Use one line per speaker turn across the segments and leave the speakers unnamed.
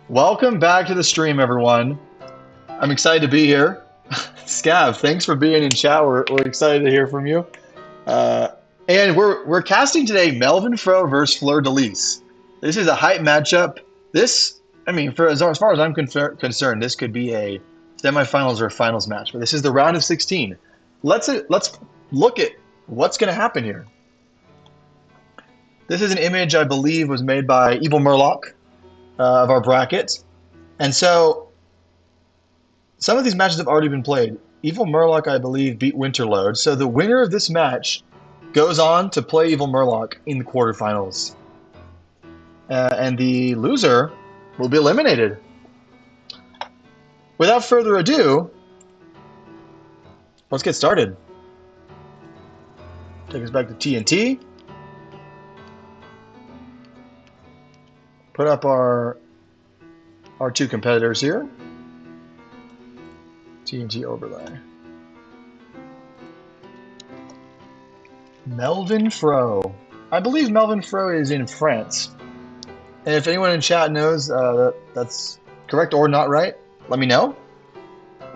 Welcome back to the stream, everyone. I'm excited to be here. Scav, thanks for being in chat. We're excited to hear from you. And we're casting today Melvinfro versus FleurDeLys. This is a hype matchup. As far as I'm concerned, this could be a semifinals or a finals match. But this is the round of 16. Let's look at what's going to happen here. This is an image I believe was made by Evil Murloc of our bracket. And so some of these matches have already been played. Evil Murloc, I believe, beat Winterlode. So the winner of this match goes on to play Evil Murloc in the quarterfinals. And the loser will be eliminated. Without further ado, let's get started. Take us back to TnT. Put up our two competitors here. TnT overlay. Melvinfro. I believe Melvinfro is in France. And if anyone in chat knows that's correct or not right, let me know.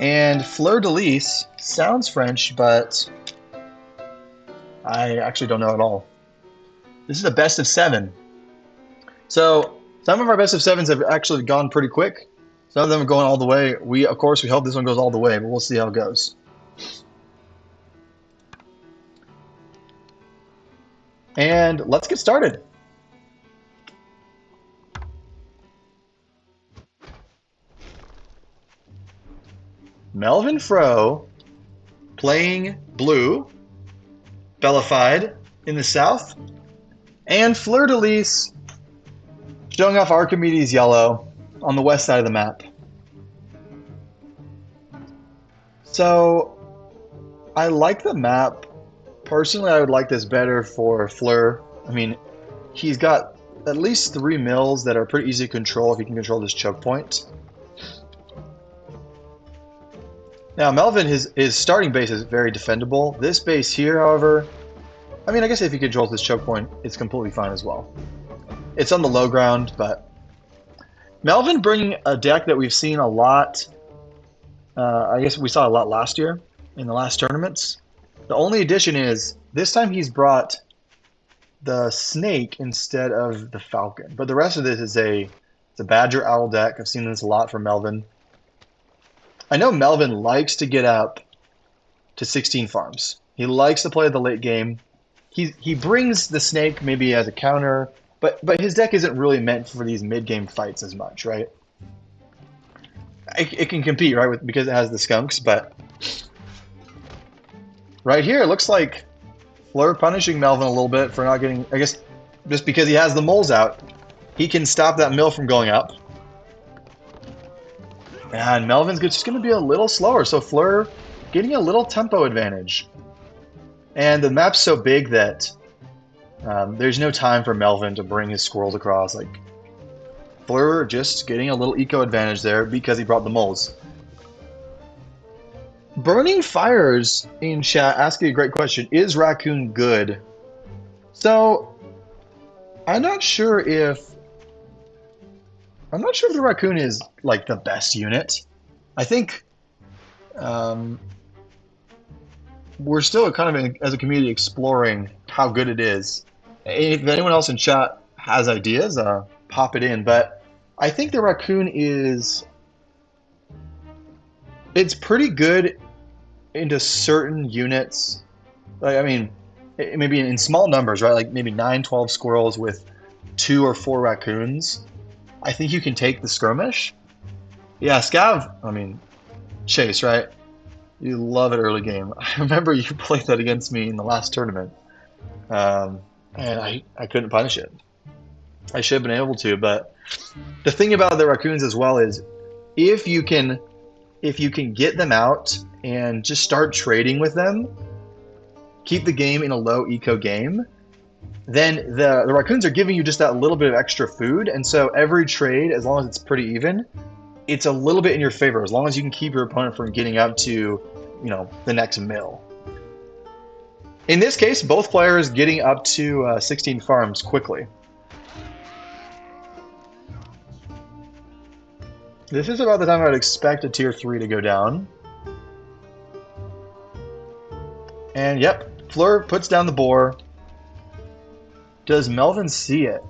And FleurDeLys sounds French, but I actually don't know at all. This is a best of 7. So some of our best of 7s have actually gone pretty quick. Some of them are going all the way. Of course, we hope this one goes all the way, but we'll see how it goes. And let's get started. Melvinfro playing blue, Bellified in the south, and FleurDeLys showing off Archimedes yellow on the west side of the map. So I like the map. Personally, I would like this better for Fleur. I mean, he's got at least 3 mills that are pretty easy to control if he can control this choke point. Now, Melvin, his starting base is very defendable. This base here, however, I mean, I guess if he controls this choke point, it's completely fine as well. It's on the low ground, but Melvin bringing a deck that we've seen a lot. I guess we saw a lot last year in the last tournaments. The only addition is this time he's brought the snake instead of the falcon. But the rest of this is it's a badger owl deck. I've seen this a lot from Melvin. I know Melvin likes to get up to 16 farms. He likes to play the late game. He brings the snake maybe as a counter. But his deck isn't really meant for these mid-game fights as much, right? It can compete, right, because it has the skunks, but right here, it looks like Fleur punishing Melvin a little bit for not getting, I guess, just because he has the moles out, he can stop that mill from going up. And Melvin's just going to be a little slower, so Fleur getting a little tempo advantage. And the map's so big that there's no time for Melvin to bring his squirrels across. Like, Fleur just getting a little eco advantage there because he brought the moles. Burning Fires in chat asking a great question. Is Raccoon good? So, I'm not sure if the Raccoon is like the best unit. I think we're still kind of as a community exploring how good it is. If anyone else in chat has ideas, pop it in. But I think the Raccoon it's pretty good into certain units. Like, I mean, maybe in small numbers, right? Like maybe 9, 12 squirrels with 2 or 4 raccoons. I think you can take the skirmish. Yeah, Scav, I mean, Chase, right? You love it early game. I remember you played that against me in the last tournament. And I couldn't punish it. I should have been able to, but the thing about the raccoons as well is if you can get them out and just start trading with them, keep the game in a low eco game, then the raccoons are giving you just that little bit of extra food, and so every trade, as long as it's pretty even, it's a little bit in your favor, as long as you can keep your opponent from getting up to, the next mill. In this case, both players getting up to 16 farms quickly. This is about the time I would expect a tier 3 to go down. And yep, Fleur puts down the boar. Does Melvin see it?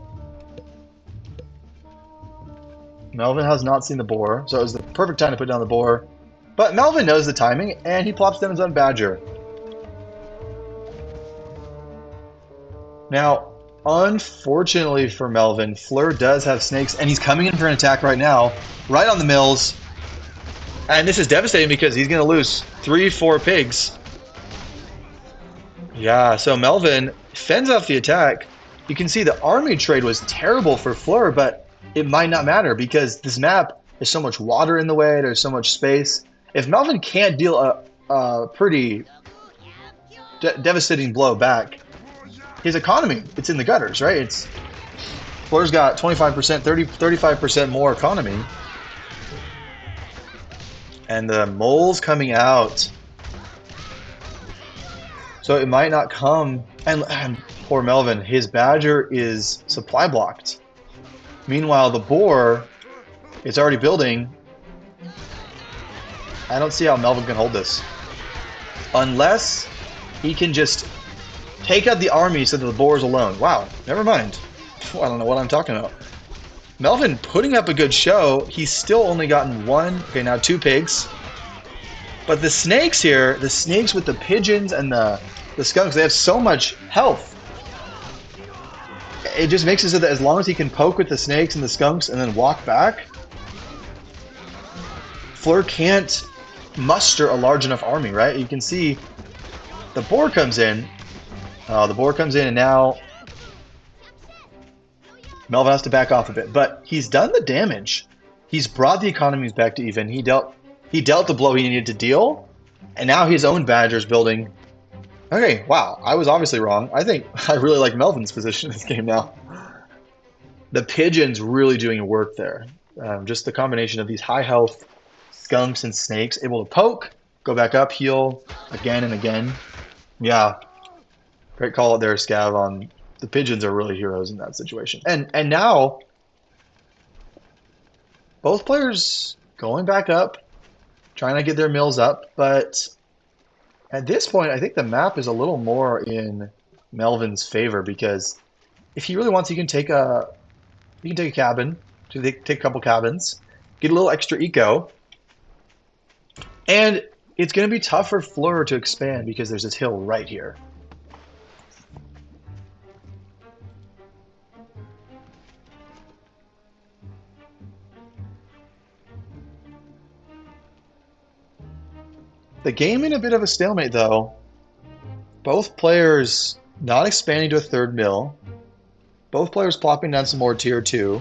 Melvin has not seen the boar, so it was the perfect time to put down the boar. But Melvin knows the timing, and he plops down his own badger. Now, unfortunately for Melvin, Fleur does have snakes, and he's coming in for an attack right now, right on the mills. And this is devastating because he's going to lose 3-4 pigs. Yeah, so Melvin fends off the attack. You can see the army trade was terrible for Fleur, but it might not matter because this map, there's so much water in the way, there's so much space. If Melvin can't deal a pretty devastating blow back, his economy, it's in the gutters, right? It's Fleur's got 25%, 35% more economy. And the mole's coming out. So it might not come. And poor Melvin, his badger is supply blocked. Meanwhile, the boar is already building. I don't see how Melvin can hold this. Unless he can just take out the army so that the boar is alone. Wow, never mind. I don't know what I'm talking about. Melvin putting up a good show. He's still only gotten one. Okay, now 2 pigs. But the snakes here, the snakes with the pigeons and the skunks, they have so much health. It just makes it so that as long as he can poke with the snakes and the skunks and then walk back, Fleur can't muster a large enough army, right? You can see the boar comes in. The boar comes in, and now Melvin has to back off a bit. But he's done the damage. He's brought the economies back to even. He dealt the blow he needed to deal, and now his own badger's building. Okay, wow, I was obviously wrong. I think I really like Melvin's position in this game now. The pigeon's really doing work there. Just the combination of these high health skunks and snakes, able to poke, go back up, heal, again and again. Yeah, great call out there, Scav, on the pigeons are really heroes in that situation. And now, both players going back up, trying to get their mills up, but at this point, I think the map is a little more in Melvin's favor because if he really wants, he can take a cabin, take a couple cabins, get a little extra eco, and it's going to be tough for Fleur to expand because there's this hill right here. The game in a bit of a stalemate, though. Both players not expanding to a 3rd mill. Both players plopping down some more tier 2.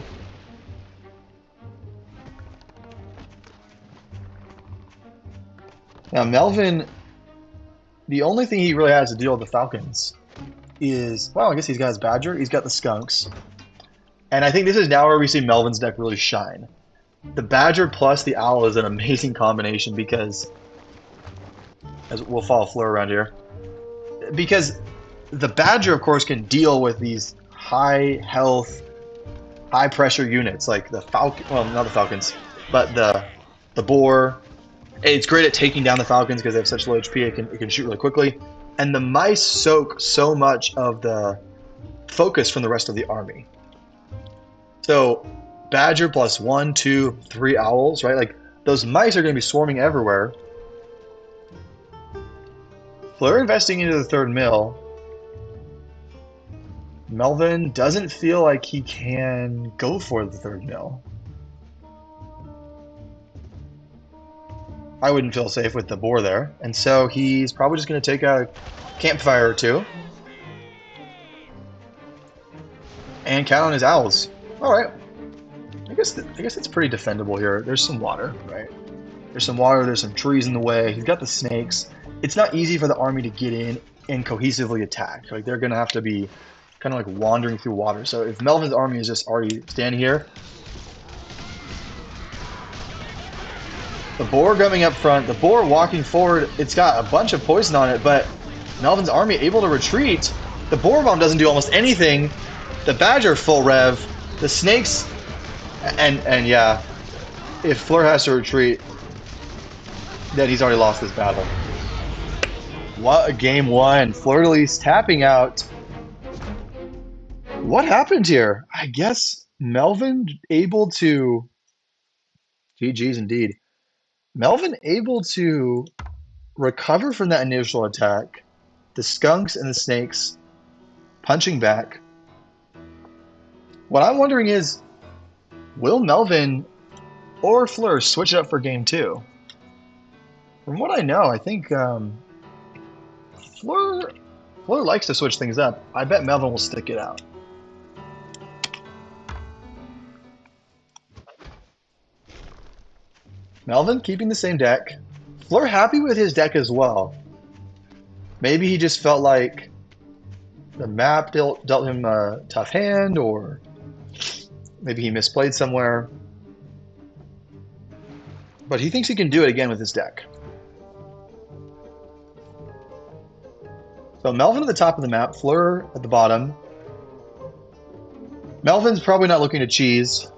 Now, Melvin, the only thing he really has to deal with the Falcons is, well, I guess he's got his badger, he's got the skunks. And I think this is now where we see Melvin's deck really shine. The badger plus the owl is an amazing combination because, as we'll follow Fleur around here, because the badger, of course, can deal with these high health, high pressure units like the falcon. Well, not the falcons, but the boar. It's great at taking down the falcons because they have such low HP. It can shoot really quickly, and the mice soak so much of the focus from the rest of the army. So, badger plus 1, 2, 3 owls, right? Like those mice are going to be swarming everywhere. Fleur investing into the 3rd mill. Melvin doesn't feel like he can go for the 3rd mill. I wouldn't feel safe with the boar there, and so he's probably just going to take a campfire or 2 and count on his owls. All right, I guess it's pretty defendable here. There's some water, right? There's some water. There's some trees in the way. He's got the snakes. It's not easy for the army to get in and cohesively attack. Like they're going to have to be kind of like wandering through water. So if Melvin's army is just already standing here, the boar coming up front, the boar walking forward, it's got a bunch of poison on it, but Melvin's army able to retreat. The boar bomb doesn't do almost anything. The badger full rev, the snakes, and yeah, if Fleur has to retreat, then he's already lost this battle. What a game one. FleurDeLys tapping out. What happened here? I guess Melvin able to... GG's indeed. Melvin able to recover from that initial attack. The skunks and the snakes punching back. What I'm wondering is, will Melvin or Fleur switch it up for game two? From what I know, I think Fleur likes to switch things up. I bet Melvin will stick it out. Melvin keeping the same deck. Fleur happy with his deck as well. Maybe he just felt like the map dealt him a tough hand, or maybe he misplayed somewhere. But he thinks he can do it again with his deck. So Melvin at the top of the map, Fleur at the bottom. Melvin's probably not looking to cheese.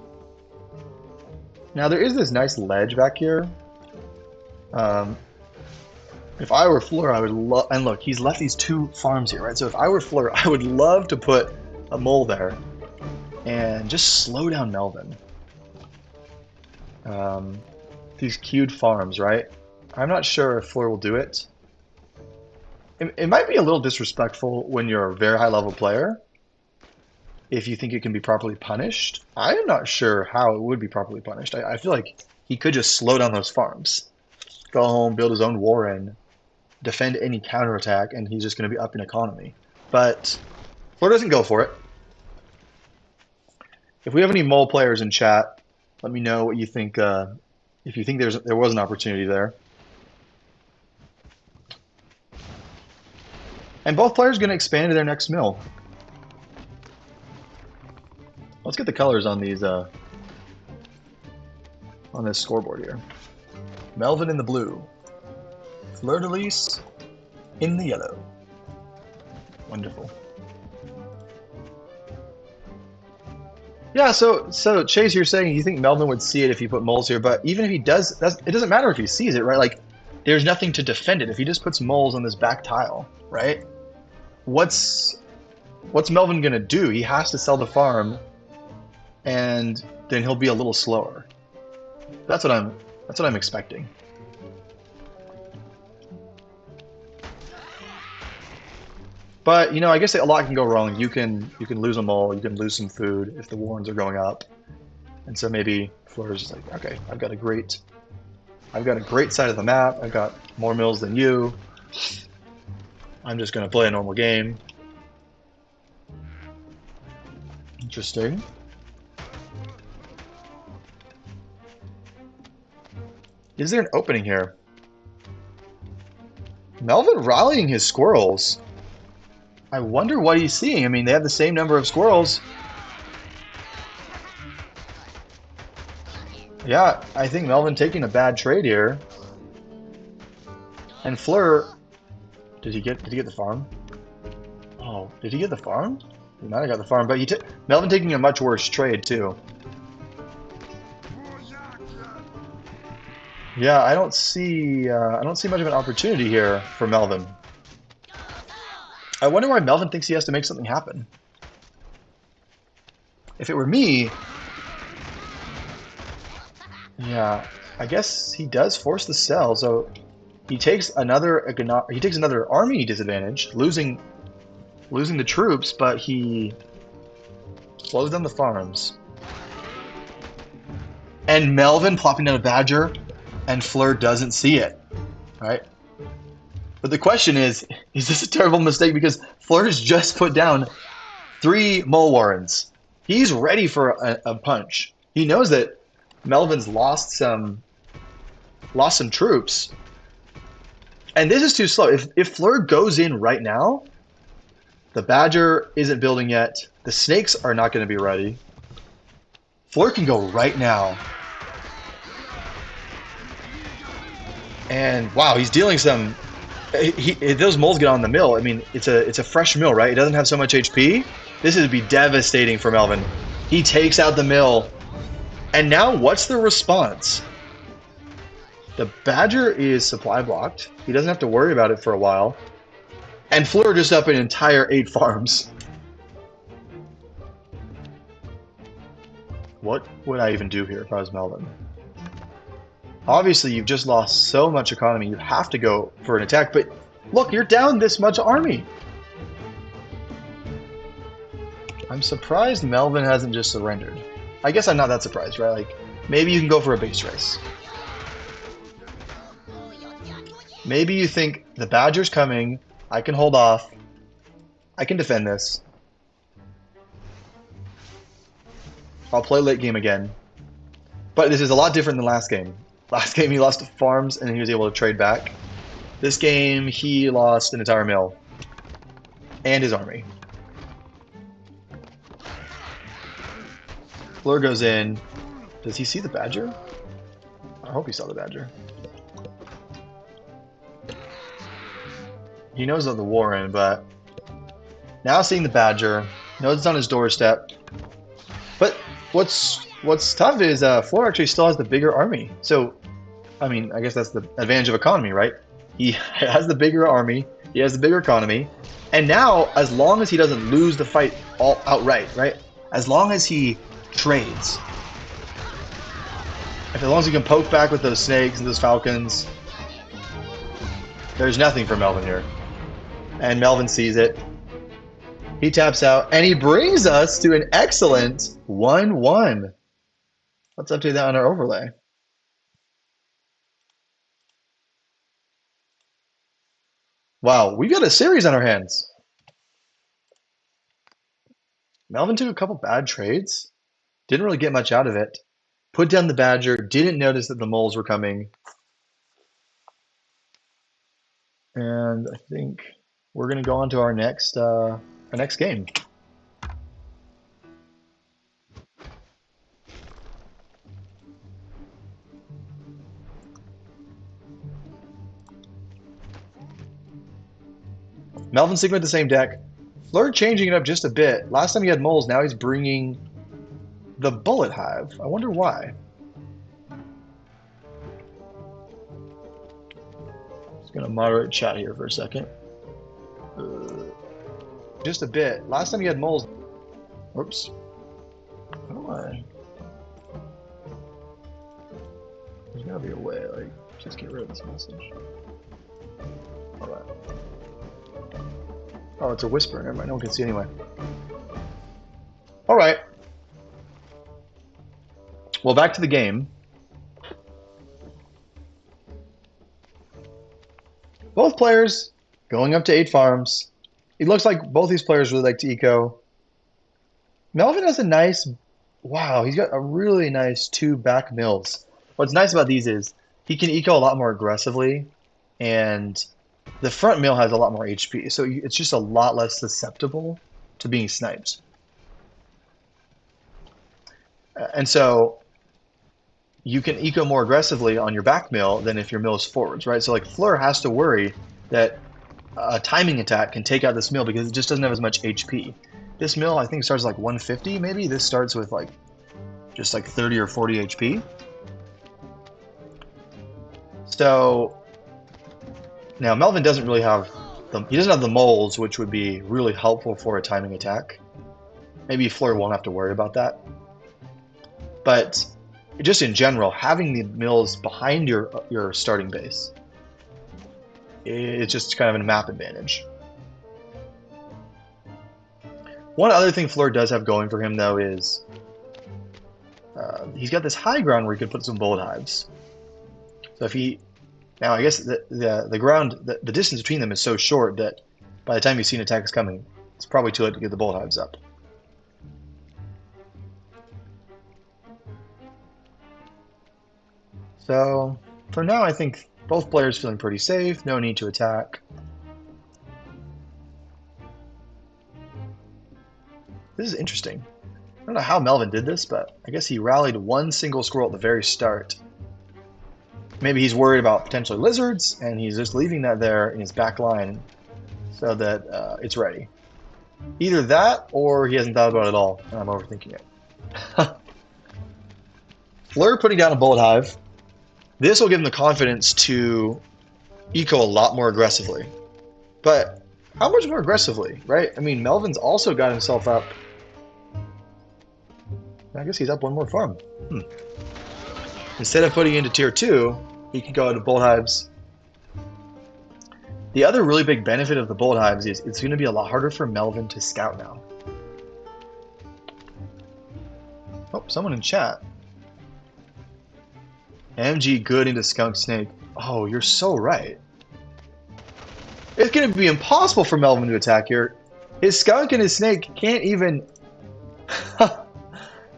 Now there is this nice ledge back here. If I were Fleur, I would love... And look, he's left these two farms here, right? So if I were Fleur, I would love to put a mole there and just slow down Melvin. These queued farms, right? I'm not sure if Fleur will do it. It might be a little disrespectful when you're a very high-level player, if you think it can be properly punished. I am not sure how it would be properly punished. I feel like he could just slow down those farms. Go home, build his own warren, defend any counterattack, and he's just going to be up in economy. But Fleur doesn't go for it. If we have any mole players in chat, let me know what you think. If you think there was an opportunity there. And both players are going to expand to their next mill. Let's get the colors on these on this scoreboard here. Melvin in the blue. FleurDeLys in the yellow. Wonderful. Yeah, so Chase, you're saying you think Melvin would see it if you put moles here, but even if he does, it doesn't matter if he sees it, right? Like, there's nothing to defend it. If he just puts moles on this back tile, right? What's Melvin gonna do? He has to sell the farm, and then he'll be a little slower. That's what I'm expecting. But, you know, I guess a lot can go wrong. You can lose a mole, you can lose some food if the warrens are going up. And so maybe Fleur's just like, okay, I've got a great side of the map, I've got more mills than you. I'm just gonna play a normal game. Interesting. Is there an opening here? Melvin rallying his squirrels. I wonder what he's seeing. I mean, they have the same number of squirrels. Yeah, I think Melvin taking a bad trade here. And Fleur, did he get the farm? Oh, did he get the farm? He might have got the farm, but Melvin taking a much worse trade too. Yeah, I don't see much of an opportunity here for Melvin. I wonder why Melvin thinks he has to make something happen. If it were me, yeah, I guess he does force the sell. So he takes another army disadvantage, losing the troops, but he slows down the farms. And Melvin plopping down a badger, and Fleur doesn't see it, right? But the question is this a terrible mistake? Because Fleur's just put down 3 mole warrens. He's ready for a punch. He knows that Melvin's lost some troops. And this is too slow. If Fleur goes in right now, the badger isn't building yet. The snakes are not going to be ready. Fleur can go right now. And wow, he's dealing some... those moles get on the mill. I mean, it's a fresh mill, right? It doesn't have so much HP. This would be devastating for Melvin. He takes out the mill. And now what's the response? The Badger is supply blocked. He doesn't have to worry about it for a while. And Fleur just up an entire 8 farms. What would I even do here if I was Melvin? Obviously, you've just lost so much economy. You have to go for an attack. But look, you're down this much army. I'm surprised Melvin hasn't just surrendered. I guess I'm not that surprised, right? Like, maybe you can go for a base race. Maybe you think the Badger's coming. I can hold off. I can defend this. I'll play late game again. But this is a lot different than last game. Last game he lost farms and he was able to trade back. This game he lost an entire mill. And his army. Fleur goes in. Does he see the Badger? I hope he saw the Badger. He knows of the Warren, but now seeing the Badger, knows it's on his doorstep. But what's tough is Fleur actually still has the bigger army. So, I mean, I guess that's the advantage of economy, right? He has the bigger army, he has the bigger economy, and now, as long as he doesn't lose the fight all outright, right? As long as he trades, as long as he can poke back with those snakes and those falcons, there's nothing for Melvin here. And Melvin sees it. He taps out, and he brings us to an excellent 1-1. Let's update that on our overlay. Wow, we got a series on our hands. Melvin took a couple bad trades. Didn't really get much out of it. Put down the Badger. Didn't notice that the moles were coming. And I think we're going to go on to our next game. Melvin sticking with the same deck. Fleur changing it up just a bit. Last time he had moles, now he's bringing the Bullet Hive. I wonder why. Just going to moderate chat here for a second. Just a bit. Last time he had moles. Oops. How do I? There's got to be a way. Like, just get rid of this message. All right. Oh, it's a whisper. Never mind. No one can see anyway. All right. Well, back to the game. Both players going up to 8 farms. It looks like both these players really like to eco. Melvin has a nice... Wow, he's got a really nice 2 back mills. What's nice about these is he can eco a lot more aggressively, and the front mill has a lot more HP, so it's just a lot less susceptible to being sniped. And so you can eco more aggressively on your back mill than if your mill is forwards, right? So like Fleur has to worry that a timing attack can take out this mill because it just doesn't have as much HP. This mill, I think, starts like 150 maybe. This starts with like just like 30 or 40 HP. So now Melvin doesn't really have he doesn't have the moles, which would be really helpful for a timing attack. Maybe Fleur won't have to worry about that. But just in general, having the mills behind your starting base, it's just kind of a map advantage. One other thing Fleur does have going for him, though, is he's got this high ground where he could put some bullet hives. So if he... Now, I guess the ground, the distance between them is so short that by the time you see an attack is coming, it's probably too late to get the bullet hives up. So, for now, I think both players feeling pretty safe. No need to attack. This is interesting. I don't know how Melvin did this, but I guess he rallied one single squirrel at the very start. Maybe he's worried about potentially lizards, and he's just leaving that there in his back line so that it's ready. Either that, or he hasn't thought about it at all, and I'm overthinking it. Fleur putting down a bullet hive. This will give him the confidence to eco a lot more aggressively. But how much more aggressively, right? I mean, Melvin's also got himself up. I guess he's up one more farm. Instead of putting into tier 2, he can go into bullet hives. The other really big benefit of the bullet hives is it's going to be a lot harder for Melvin to scout now. Oh, someone in chat. MG good into Skunk Snake. Oh, you're so right. It's going to be impossible for Melvin to attack here. His Skunk and his Snake can't even...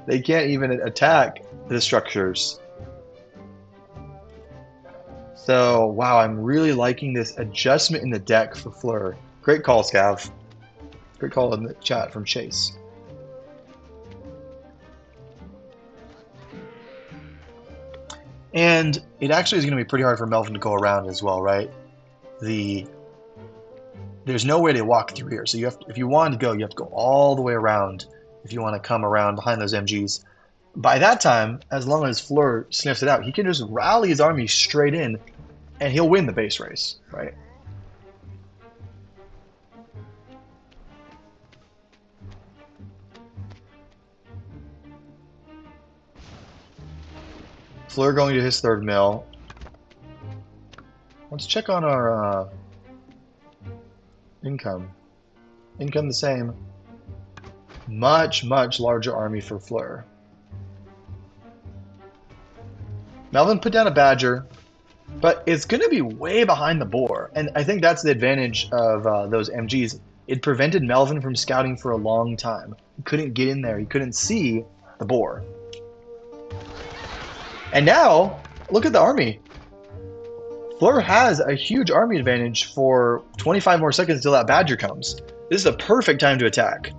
they can't even attack the structures. So, wow, I'm really liking this adjustment in the deck for Fleur. Great call, Scav. Great call in the chat from Chase. And it actually is going to be pretty hard for Melvin to go around as well, right? There's no way to walk through here. So you have to, if you want to go, you have to go all the way around if you want to come around behind those MGs. By that time, as long as Fleur sniffs it out, he can just rally his army straight in, and he'll win the base race, right? Fleur going to his third mill. Let's check on our income. Income the same. Much, much larger army for Fleur. Melvin put down a Badger, but it's going to be way behind the boar. And I think that's the advantage of those MGs. It prevented Melvin from scouting for a long time. He couldn't get in there. He couldn't see the boar. And now, look at the army. Fleur has a huge army advantage for 25 more seconds until that Badger comes. This is a perfect time to attack.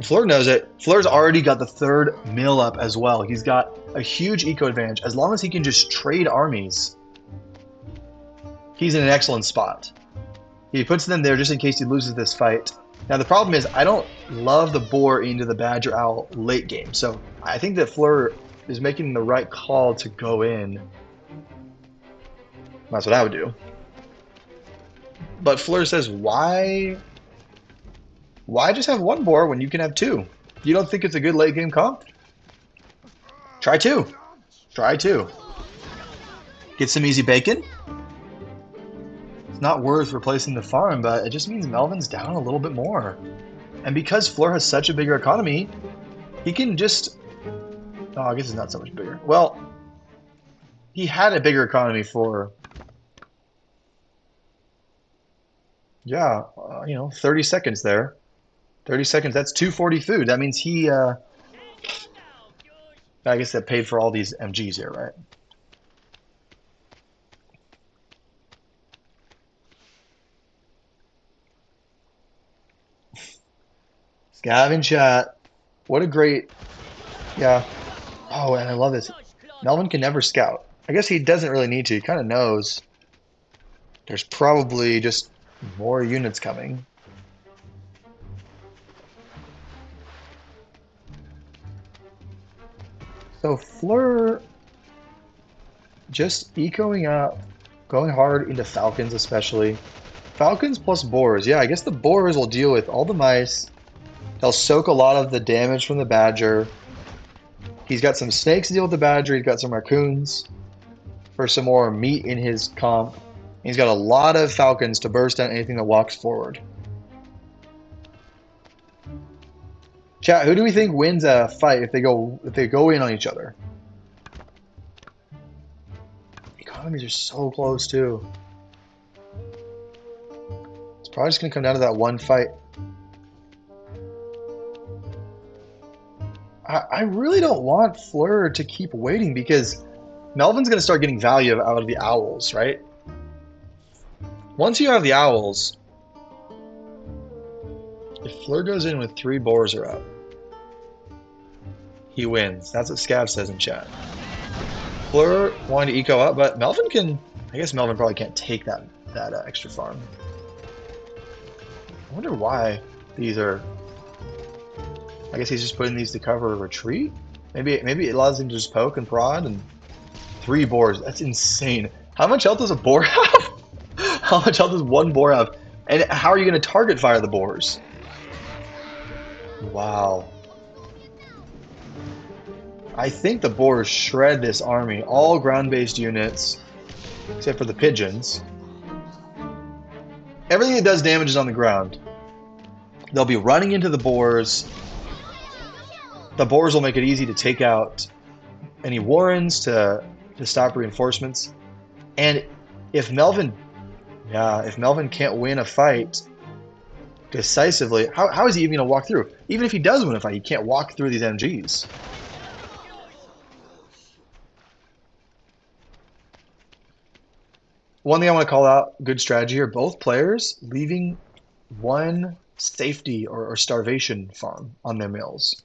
Fleur knows it. Fleur's already got the third mill up as well. He's got a huge eco advantage. As long as he can just trade armies, he's in an excellent spot. He puts them there just in case he loses this fight. Now the problem is I don't love the boar into the Badger Owl late game. So I think that Fleur is making the right call to go in. That's what I would do. But Fleur says, why just have one boar when you can have two? You don't think it's a good late game comp? Try two. Try two. Get some easy bacon. It's not worth replacing the farm, but it just means Melvin's down a little bit more. And because Fleur has such a bigger economy, he can just... Oh, I guess it's not so much bigger. Well, he had a bigger economy for... Yeah, 30 seconds there. 30 seconds, that's 240 food. That means he, I guess that paid for all these MGs here, right? Scav in chat. What a great, yeah. Oh, and I love this. Melvin can never scout. I guess he doesn't really need to. He kind of knows there's probably just more units coming. So Fleur just ecoing up, going hard into Falcons especially. Falcons plus boars. Yeah, I guess the boars will deal with all the mice. They'll soak a lot of the damage from the Badger. He's got some snakes to deal with the Badger. He's got some raccoons for some more meat in his comp. He's got a lot of Falcons to burst down anything that walks forward. Chat, who do we think wins a fight if they go in on each other? Economies are so close too. It's probably just gonna come down to that one fight. I really don't want Fleur to keep waiting because Melvin's gonna start getting value out of the owls, right? Once you have the owls, if Fleur goes in with 3 boars are up, he wins. That's what Scav says in chat. Fleur wanted to eco up, but Melvin can... I guess Melvin probably can't take that extra farm. I wonder why these are... I guess he's just putting these to cover a retreat. Maybe it allows him to just poke and prod and 3 boars. That's insane. How much health does a boar have? How much health does one boar have? And how are you going to target fire the boars? Wow. I think the boars shred this army. All ground-based units, except for the pigeons. Everything that does damage is on the ground. They'll be running into the boars. The boars will make it easy to take out any warrens to stop reinforcements. And if Melvin can't win a fight decisively, how is he even going to walk through? Even if he does win a fight, he can't walk through these MGs. One thing I want to call out, good strategy here, both players leaving one safety or starvation farm on their mills.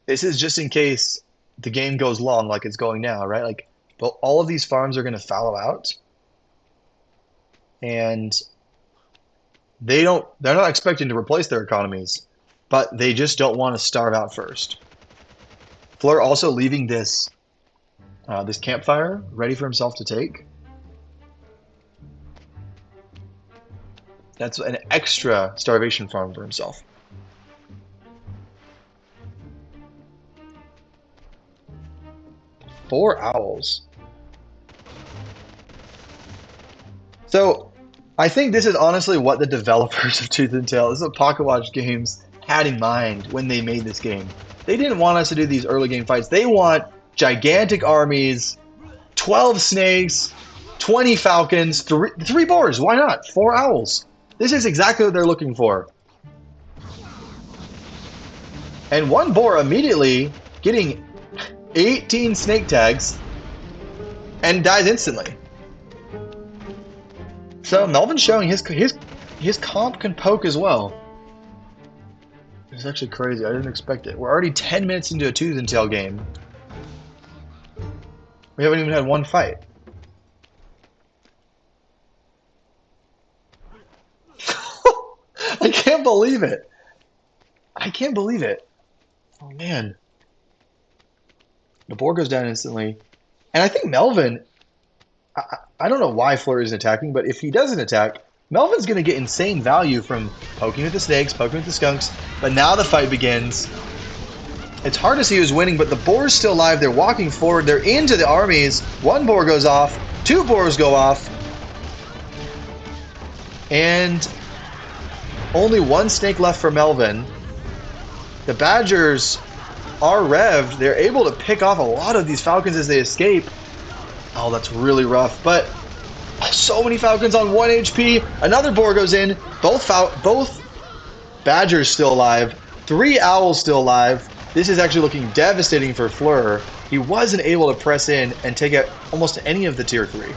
This is just in case the game goes long like it's going now, right? Like, all of these farms are going to fallow out. And they're not expecting to replace their economies, but they just don't want to starve out first. Fleur also leaving this campfire ready for himself to take. That's an extra starvation farm for himself. Four owls. So, I think this is honestly what the developers of Tooth and Tail, this is what Pocket Watch Games had in mind when they made this game. They didn't want us to do these early game fights. They want gigantic armies, 12 snakes, 20 falcons, 3 boars. Why not? 4 owls. This is exactly what they're looking for. And 1 boar immediately getting 18 snake tags and dies instantly. So Melvin's showing his comp can poke as well. It's actually crazy. I didn't expect it. We're already 10 minutes into a Tooth and Tail game. We haven't even had one fight. I can't believe it. I can't believe it. Oh, man. The boar goes down instantly. And I think Melvin... I don't know why Fleur isn't attacking, but if he doesn't attack, Melvin's going to get insane value from poking with the snakes, poking with the skunks. But now the fight begins. It's hard to see who's winning, but the boar's still alive. They're walking forward. They're into the armies. 1 boar goes off. 2 boars go off. And only 1 snake left for Melvin. The Badgers are revved. They're able to pick off a lot of these falcons as they escape. Oh, that's really rough. But so many falcons on 1 HP. Another boar goes in. Both Badgers still alive. 3 owls still alive. This is actually looking devastating for Fleur. He wasn't able to press in and take out almost any of the tier 3.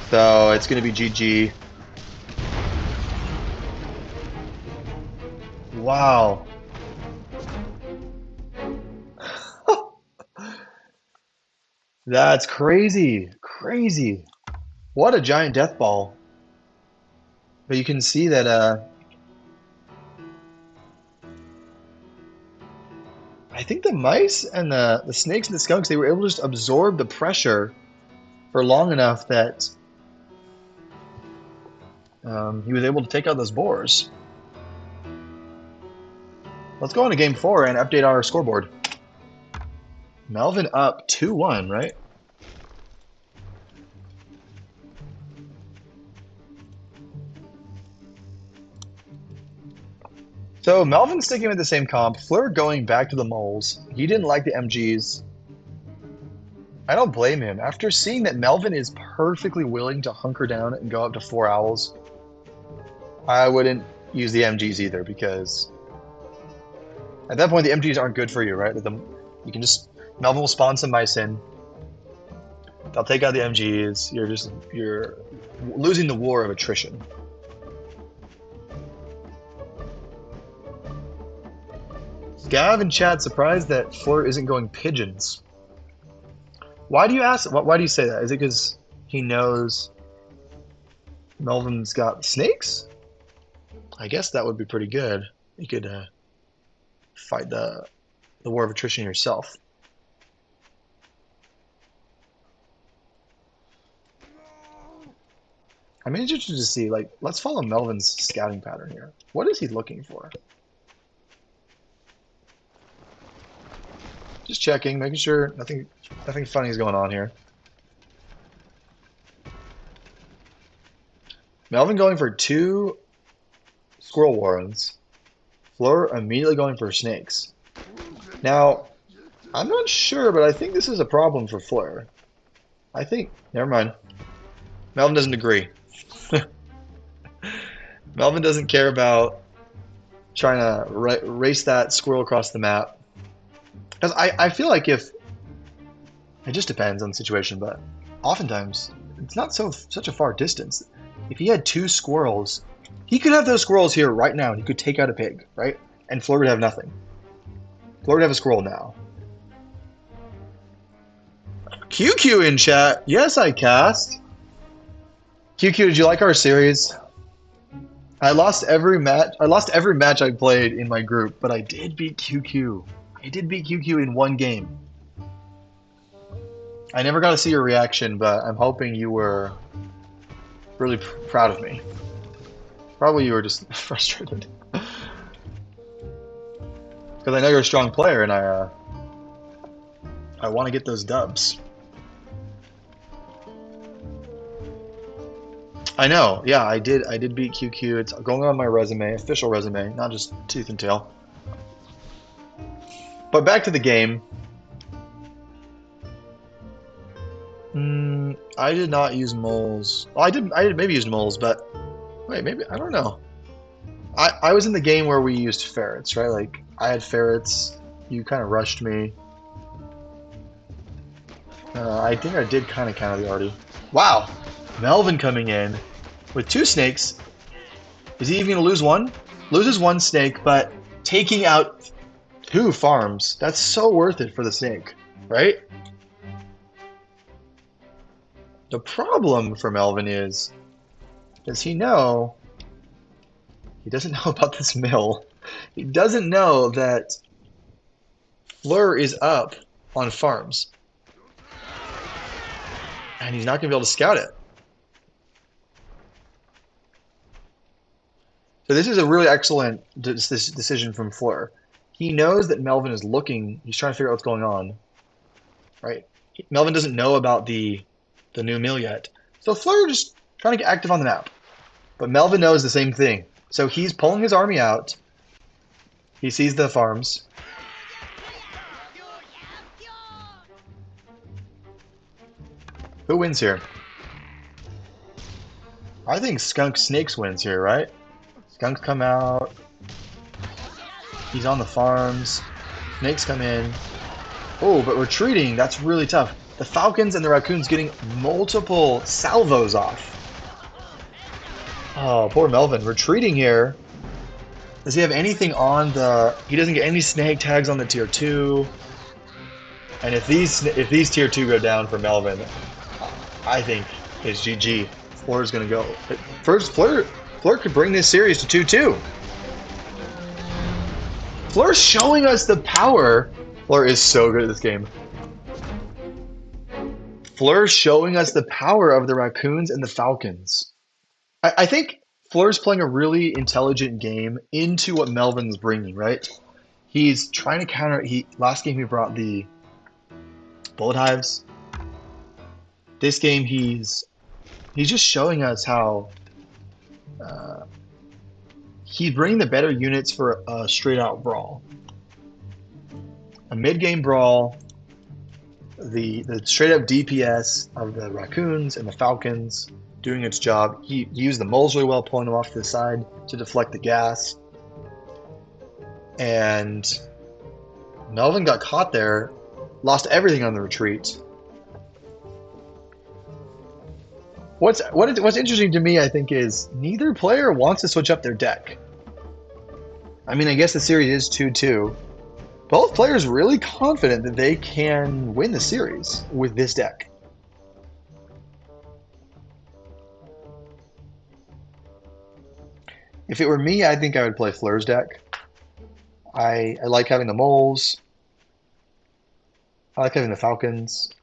So it's going to be GG. Wow. That's crazy. Crazy. What a giant death ball. But you can see that I think the mice and the snakes and the skunks, they were able to just absorb the pressure for long enough that he was able to take out those boars. Let's go on to game 4 and update our scoreboard. Melvin up 2-1, right? So Melvin's sticking with the same comp. Fleur going back to the moles. He didn't like the MGs. I don't blame him. After seeing that Melvin is perfectly willing to hunker down and go up to 4 owls, I wouldn't use the MGs either, because at that point the MGs aren't good for you, right? You can just... Melvin will spawn some mice in. They'll take out the MGs. You're losing the war of attrition. Gav in chat surprised that Fleur isn't going pigeons. Why do you ask? Why do you say that? Is it because he knows Melvin's got snakes? I guess that would be pretty good. You could fight the war of attrition yourself. I'm interested to see, like, let's follow Melvin's scouting pattern here. What is he looking for? Just checking, making sure nothing funny is going on here. Melvin going for 2 squirrel warrens. Fleur immediately going for snakes. Now, I'm not sure, but I think this is a problem for Fleur. I think, never mind. Melvin doesn't agree. Melvin doesn't care about trying to race that squirrel across the map. Because I feel like if, it just depends on the situation, but oftentimes it's not such a far distance. If he had 2 squirrels, he could have those squirrels here right now, and he could take out a pig, right? And Fleur would have nothing. Fleur would have a squirrel now. QQ in chat. Yes, I cast. QQ, did you like our series? I lost every match I played in my group, but I did beat QQ. I did beat QQ in 1 game. I never got to see your reaction, but I'm hoping you were really proud of me. Probably you were just frustrated. Because I know you're a strong player, and I want to get those dubs. I know, yeah, I did beat QQ. It's going on my resume, official resume, not just tooth and tail. But back to the game. I did not use moles. Well, I did maybe use moles, but wait, maybe I don't know. I was in the game where we used ferrets, right? Like I had ferrets. You kind of rushed me. I think I did kind of counter the arty. Wow, Melvin coming in with 2 snakes. Is he even gonna lose one? Loses 1 snake, but taking out 2 farms. That's so worth it for the snake, right? The problem for Melvin is, does he know? He doesn't know about this mill. He doesn't know that Fleur is up on farms. And he's not going to be able to scout it. So this is a really excellent decision from Fleur. He knows that Melvin is looking. He's trying to figure out what's going on. Right? Melvin doesn't know about the new mill yet. So Fleur just trying to get active on the map. But Melvin knows the same thing. So he's pulling his army out. He sees the farms. Who wins here? I think Skunk Snakes wins here, right? Skunks come out. He's on the farms. Snakes come in. Oh, but retreating, that's really tough. The Falcons and the Raccoons getting multiple salvos off. Oh, poor Melvin. Retreating here. Does he have anything on the... He doesn't get any snake tags on the tier 2. And if these tier 2 go down for Melvin, I think it's GG. Fleur's going to go. First, Fleur could bring this series to 2-2. Fleur's showing us the power. Fleur is so good at this game. Fleur's showing us the power of the Raccoons and the Falcons. I think Fleur's playing a really intelligent game into what Melvin's bringing, right? He's trying to counter... Last game he brought the bullet hives. This game he's just showing us how he's bringing the better units for a straight-out brawl. A mid-game brawl, the straight-up DPS of the Raccoons and the Falcons doing its job. He used the moles really well, pulling them off to the side to deflect the gas. And Melvin got caught there, lost everything on the retreat. What's interesting to me, I think, is neither player wants to switch up their deck. I mean, I guess the series is 2-2. Both players really confident that they can win the series with this deck. If it were me, I think I would play Fleur's deck. I like having the moles. I like having the falcons.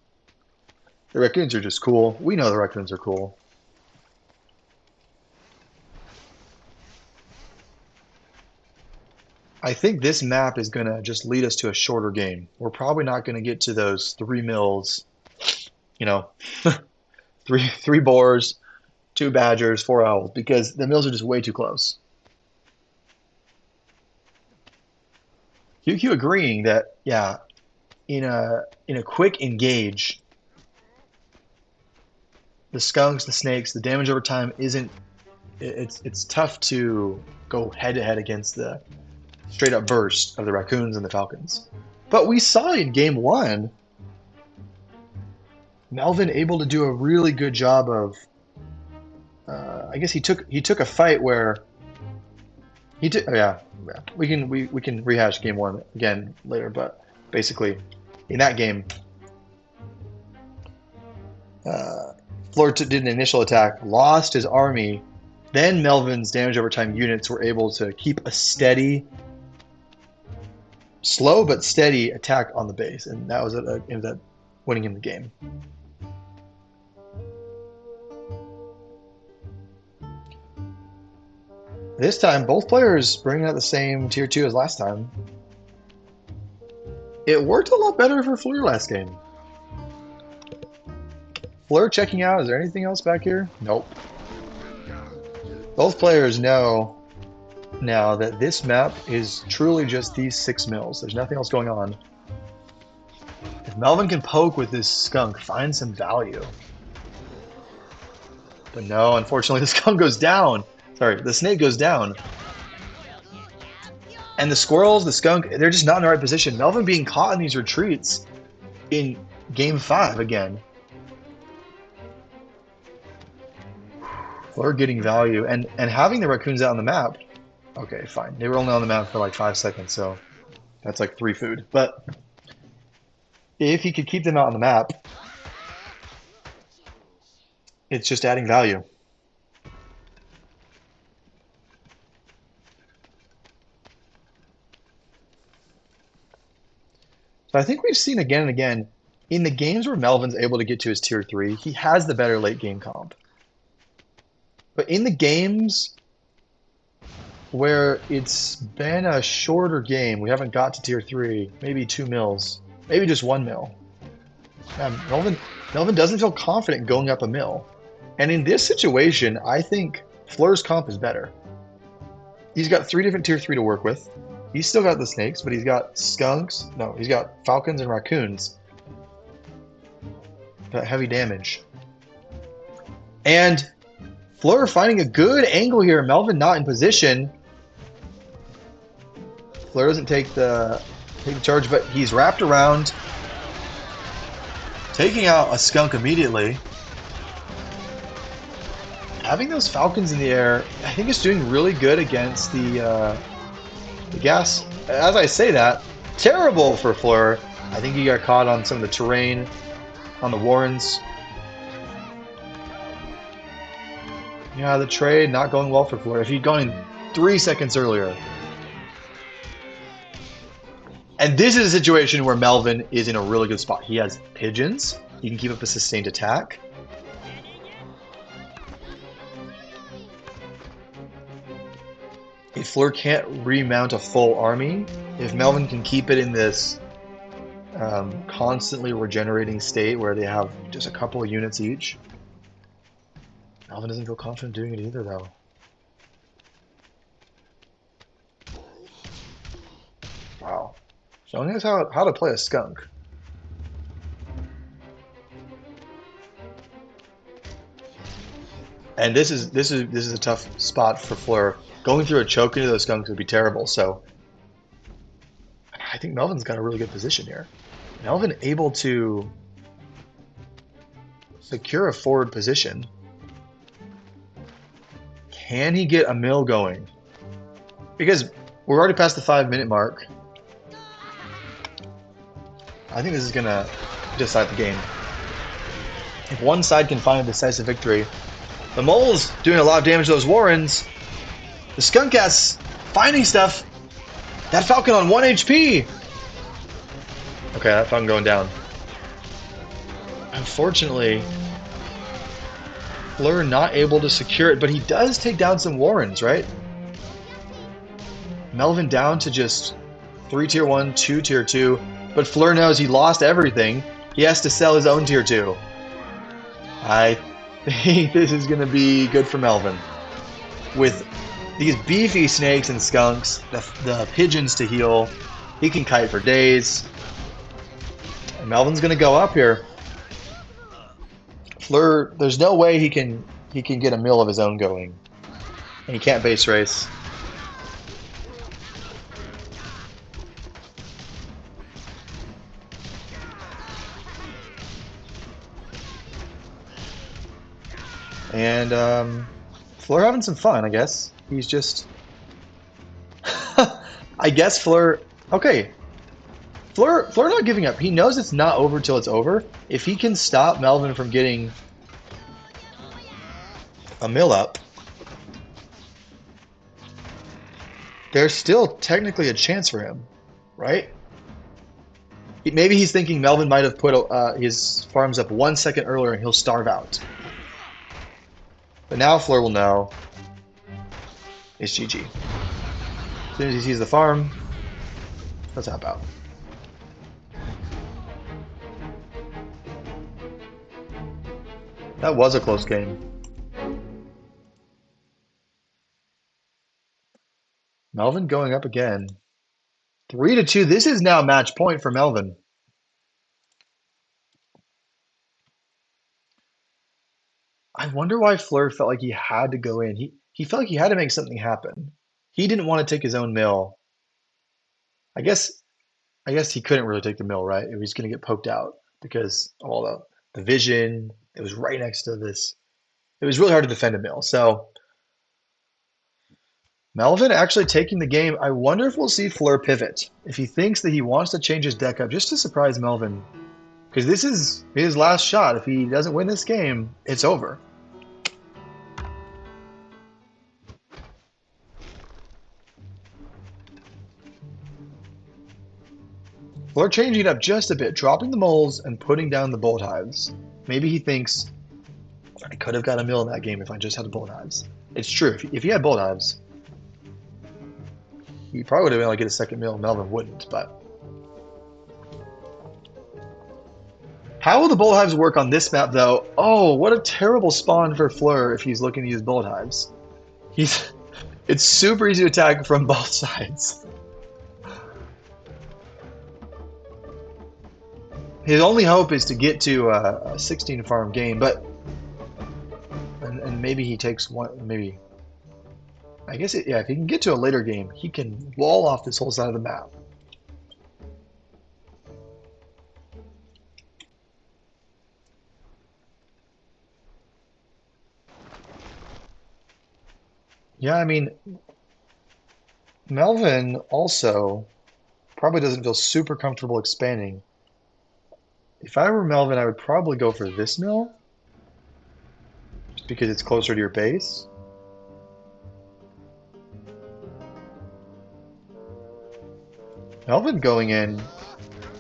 The raccoons are just cool. We know the raccoons are cool. I think this map is going to just lead us to a shorter game. We're probably not going to get to those 3 mills, you know, three boars, 2 badgers, 4 owls, because the mills are just way too close. QQ agreeing that, yeah, in a quick engage, the skunks, the snakes, the damage over time isn't. It's tough to go head to head against the straight up burst of the raccoons and the falcons. But we saw in game 1, Melvin able to do a really good job of. I guess he took a fight where he took. Oh yeah, we can rehash game 1 again later, but basically, in that game, Fleur did an initial attack, lost his army. Then Melvin's damage over time units were able to keep a steady, slow but steady attack on the base, and that was ended up winning him the game. This time, both players bringing out the same tier 2 as last time. It worked a lot better for Fleur last game. Fleur checking out. Is there anything else back here? Nope. Both players know now that this map is truly just these 6 mills. There's nothing else going on. If Melvin can poke with this skunk, find some value. But no, unfortunately, the skunk goes down. Sorry, the snake goes down. And the squirrels, the skunk, they're just not in the right position. Melvin being caught in these retreats in game 5 again. Fleur getting value and having the raccoons out on the map. Okay, fine. They were only on the map for like 5 seconds, so that's like 3 food. But if he could keep them out on the map, it's just adding value. So I think we've seen again and again, in the games where Melvin's able to get to his tier 3, he has the better late game comp. But in the games where it's been a shorter game, we haven't got to tier 3, maybe 2 mills, maybe just 1 mill. Melvin doesn't feel confident going up a mill. And in this situation, I think Fleur's comp is better. He's got 3 different tier 3 to work with. He's still got the snakes, but he's got skunks. No, he's got falcons and raccoons. Got heavy damage. And Fleur finding a good angle here. Melvin not in position. Fleur doesn't take the charge, but he's wrapped around. Taking out a skunk immediately. Having those falcons in the air, I think it's doing really good against the gas. As I say that, terrible for Fleur. I think he got caught on some of the terrain, on the warrens. Yeah, the trade not going well for Fleur. If he'd gone in 3 seconds earlier. And this is a situation where Melvin is in a really good spot. He has pigeons. He can keep up a sustained attack. If Fleur can't remount a full army, if Melvin can keep it in this constantly regenerating state where they have just a couple of units each, Melvin doesn't feel confident doing it either, though. Wow. Showing us how to play a skunk. And this is a tough spot for Fleur. Going through a choke into those skunks would be terrible, so I think Melvin's got a really good position here. Melvin able to secure a forward position. Can he get a mill going? Because we're already past the 5-minute mark. I think this is going to decide the game. If one side can find a decisive victory, the mole's doing a lot of damage to those warrens. The skunk ass finding stuff. That falcon on 1 HP. Okay, that falcon going down. Unfortunately, Fleur not able to secure it, but he does take down some Warrens, right? Melvin down to just 3 tier 1, 2 tier 2, but Fleur knows he lost everything. He has to sell his own tier 2. I think this is going to be good for Melvin. With these beefy snakes and skunks, the pigeons to heal, he can kite for days. And Melvin's going to go up here. Fleur, there's no way he can get a mill of his own going. And he can't base race. And Fleur having some fun, I guess. He's just I guess Fleur okay. Fleur not giving up. He knows it's not over till it's over. If he can stop Melvin from getting a mill up, there's still technically a chance for him, right? Maybe he's thinking Melvin might have put his farms up 1 second earlier and he'll starve out. But now Fleur will know it's GG. As soon as he sees the farm, let's hop out. That was a close game. Melvin going up again. 3-2. This is now match point for Melvin. I wonder why Fleur felt like he had to go in. He felt like he had to make something happen. He didn't want to take his own mill. I guess he couldn't really take the mill, right? He was going to get poked out because of all the vision. It was right next to this. It was really hard to defend a mill. So Melvin actually taking the game. I wonder if we'll see Fleur pivot. If he thinks that he wants to change his deck up just to surprise Melvin. Because this is his last shot. If he doesn't win this game, it's over. Fleur changing it up just a bit, dropping the moles and putting down the bolt hives. Maybe he thinks, I could have got a mill in that game if I just had the bolt hives. It's true. If he had bolt hives, he probably would have been able to get a second mill. Melvin wouldn't, but... How will the bolt hives work on this map, though? Oh, what a terrible spawn for Fleur if he's looking to use bolt hives. It's super easy to attack from both sides. His only hope is to get to a 16 farm game, but and maybe he takes one. Maybe I guess yeah. If he can get to a later game, he can wall off this whole side of the map. Yeah, I mean, Melvin also probably doesn't feel super comfortable expanding. If I were Melvin, I would probably go for this mill, just because it's closer to your base. Melvin going in,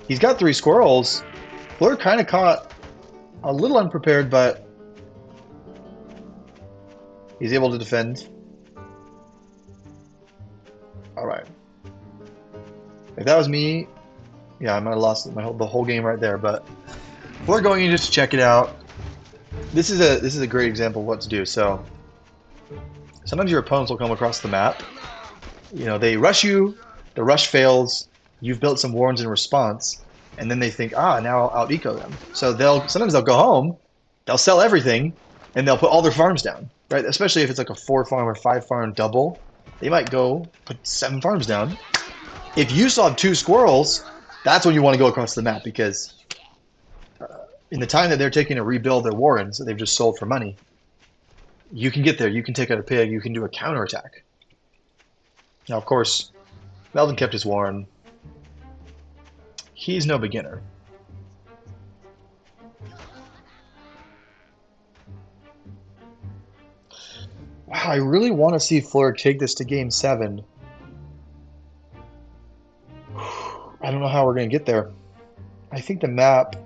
he's got 3 squirrels. Fleur kind of caught a little unprepared, but he's able to defend. All right. If that was me, yeah, I might have lost the whole game right there. But we're going in just to check it out. This is a great example of what to do. So sometimes your opponents will come across the map. You know, they rush you. The rush fails. You've built some warns in response, and then they think, now I'll out eco them. So sometimes they'll go home, they'll sell everything, and they'll put all their farms down. Right? Especially if it's like a 4 farm or 5 farm double, they might go put 7 farms down. If you still have 2 squirrels, that's when you want to go across the map, because in the time that they're taking to rebuild their warrens that they've just sold for money, you can get there. You can take out a pig. You can do a counterattack. Now, of course, Melvin kept his warren. He's no beginner. Wow, I really want to see Fleur take this to game 7. I don't know how we're going to get there. I think the map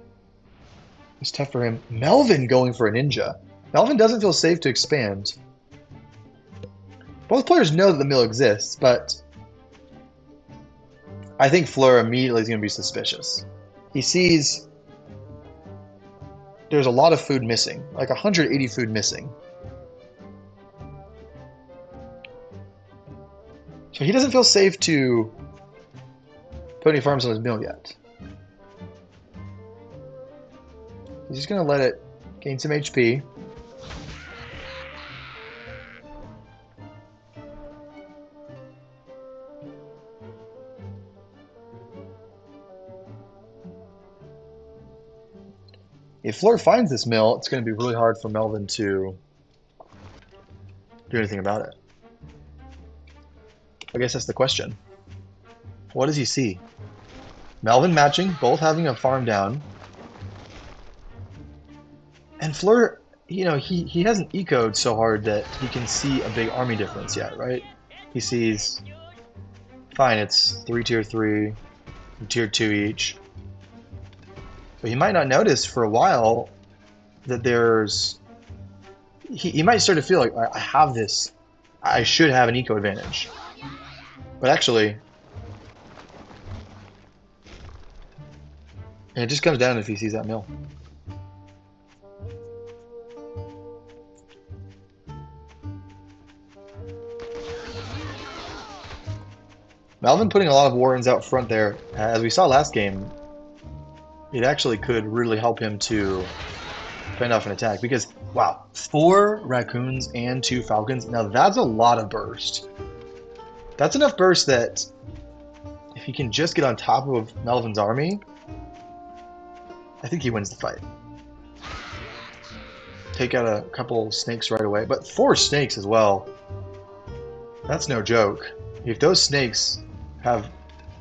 is tough for him. Melvin going for a ninja. Melvin doesn't feel safe to expand. Both players know that the mill exists, but I think Fleur immediately is going to be suspicious. He sees there's a lot of food missing, like 180 food missing. So he doesn't feel safe to put any farms on his mill yet. He's just going to let it gain some HP. If Fleur finds this mill, it's going to be really hard for Melvin to do anything about it. I guess that's the question. What does he see? Melvin matching, both having a farm down. And Fleur, you know, he hasn't ecoed so hard that he can see a big army difference yet, right? He sees, fine, it's 3 tier 3, tier 2 each. So he might not notice for a while that there's... He might start to feel like, I have this, I should have an eco advantage. But actually, and it just comes down if he sees that mill. Melvin putting a lot of warrens out front there. As we saw last game, it actually could really help him to fend off an attack. Because, wow, 4 raccoons and 2 falcons. Now that's a lot of burst. That's enough burst that if he can just get on top of Melvin's army, I think he wins the fight. Take out a couple snakes right away. But 4 snakes as well. That's no joke. If those snakes have...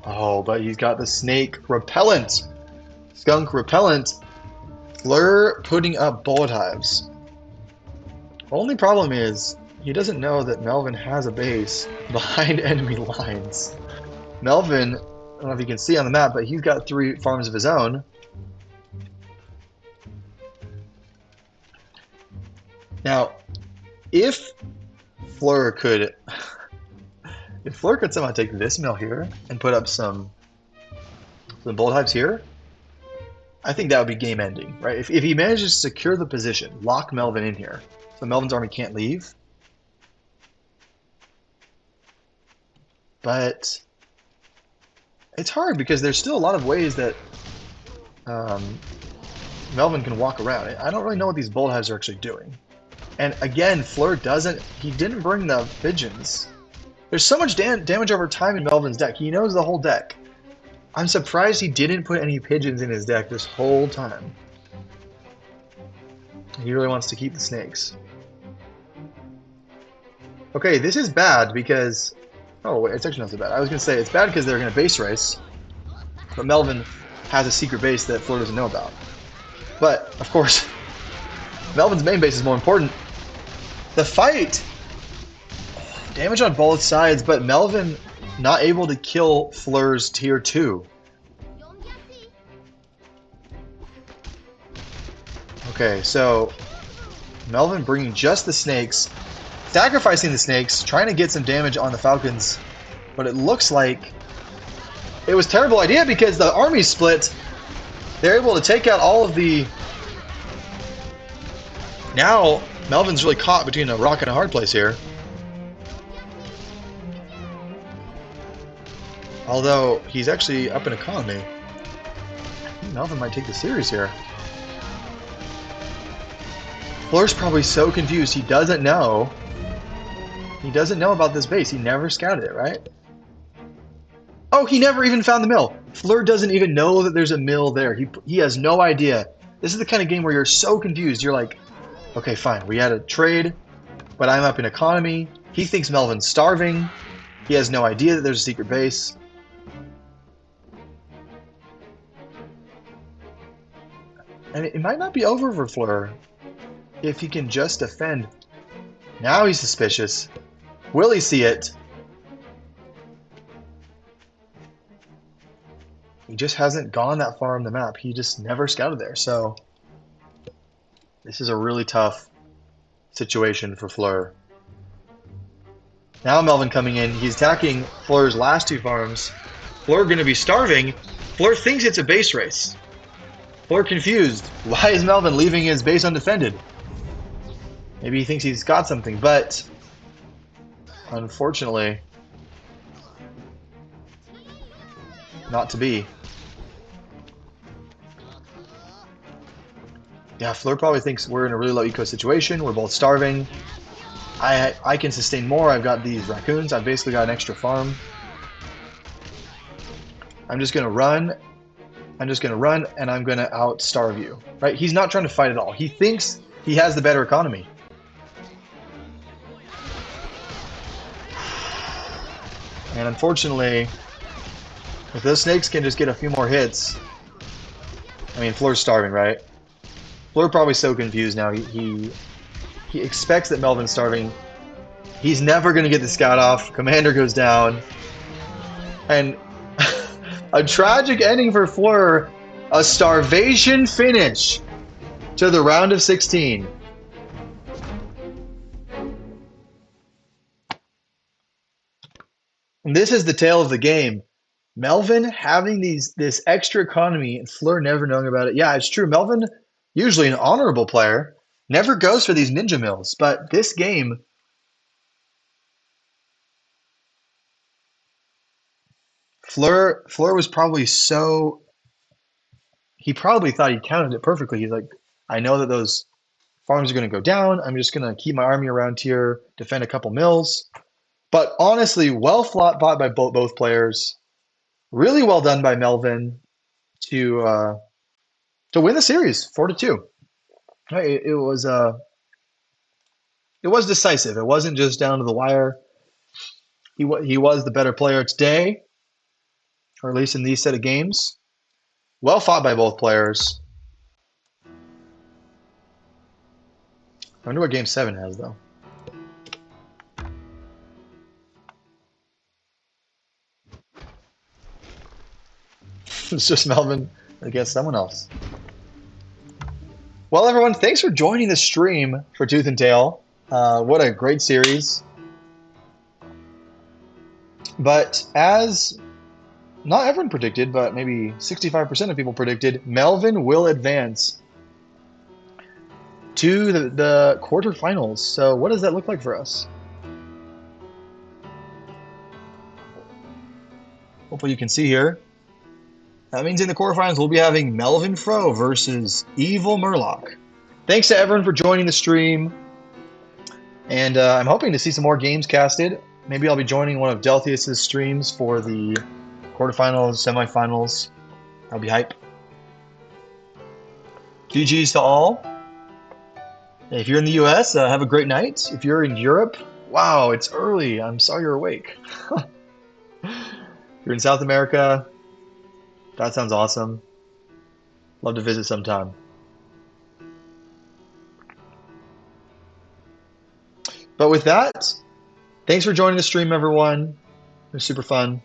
Oh, but he's got the snake repellent. Skunk repellent. Fleur putting up bullet hives. Only problem is he doesn't know that Melvin has a base behind enemy lines. Melvin, I don't know if you can see on the map, but he's got 3 farms of his own. Now, if Fleur could somehow take this mill here and put up some bullet hives here, I think that would be game ending, right? If he manages to secure the position, lock Melvin in here, so Melvin's army can't leave. But it's hard because there's still a lot of ways that Melvin can walk around. I don't really know what these bullet hives are actually doing. And again, Fleur didn't bring the pigeons. There's so much damage over time in Melvin's deck. He knows the whole deck. I'm surprised he didn't put any pigeons in his deck this whole time. He really wants to keep the snakes. Okay, this is bad because... Oh, wait, it's actually not so bad. I was going to say it's bad because they're going to base race. But Melvin has a secret base that Fleur doesn't know about. But, of course, Melvin's main base is more important. The fight! Damage on both sides, but Melvin not able to kill Fleur's tier 2. Okay, so Melvin bringing just the snakes, sacrificing the snakes, trying to get some damage on the falcons, but it looks like it was a terrible idea because the army split. They're able to take out all of the... Now, Melvin's really caught between a rock and a hard place here. Although, he's actually up in economy. I think Melvin might take the series here. Fleur's probably so confused, he doesn't know. He doesn't know about this base. He never scouted it, right? Oh, he never even found the mill. Fleur doesn't even know that there's a mill there. He has no idea. This is the kind of game where you're so confused. You're like, okay, fine. We had a trade, but I'm up in economy. He thinks Melvin's starving. He has no idea that there's a secret base. And it might not be over for Fleur if he can just defend Now he's suspicious. Will he see it? He just hasn't gone that far on the map. He just never scouted there. So this is a really tough situation for Fleur. Now Melvin coming in. He's attacking Fleur's last two farms. Fleur going to be starving. Fleur thinks it's a base race. Fleur confused. Why is Melvin leaving his base undefended? Maybe he thinks he's got something, but unfortunately, not to be. Yeah, Fleur probably thinks we're in a really low eco situation. We're both starving. I can sustain more. I've got these raccoons. I've basically got an extra farm. I'm just going to run. I'm just going to run, and I'm going to out-starve you. Right? He's not trying to fight at all. He thinks he has the better economy. And unfortunately, if those snakes can just get a few more hits... I mean, Fleur's starving, right? Fleur probably so confused now. He expects that Melvin's starving. He's never going to get the scout off. Commander goes down. And a tragic ending for Fleur. A starvation finish to the round of 16. And this is the tale of the game. Melvin having this extra economy and Fleur never knowing about it. Yeah, it's true. Melvin, usually an honorable player, never goes for these ninja mills. But this game, Fleur was probably so... He probably thought he counted it perfectly. He's like, I know that those farms are going to go down. I'm just going to keep my army around here, defend a couple mills. But honestly, well fought by both players. Really well done by Melvin to win the series 4-2. It was decisive. It wasn't just down to the wire. He was the better player today, or at least in these set of games. Well fought by both players. I wonder what Game 7 has, though. It's just Melvin against someone else. Well, everyone, thanks for joining the stream for Tooth and Tail. What a great series. But as not everyone predicted, but maybe 65% of people predicted, Melvin will advance to the quarterfinals. So what does that look like for us? Hopefully you can see here. That means in the quarterfinals, we'll be having Melvinfro versus Evil Murloc. Thanks to everyone for joining the stream. And I'm hoping to see some more games casted. Maybe I'll be joining one of Deltheus' streams for the quarterfinals, semifinals. That'll be hype. GG's to all. If you're in the US, have a great night. If you're in Europe, wow, it's early. I'm sorry you're awake. If you're in South America, that sounds awesome. Love to visit sometime. But with that, thanks for joining the stream, everyone. It was super fun.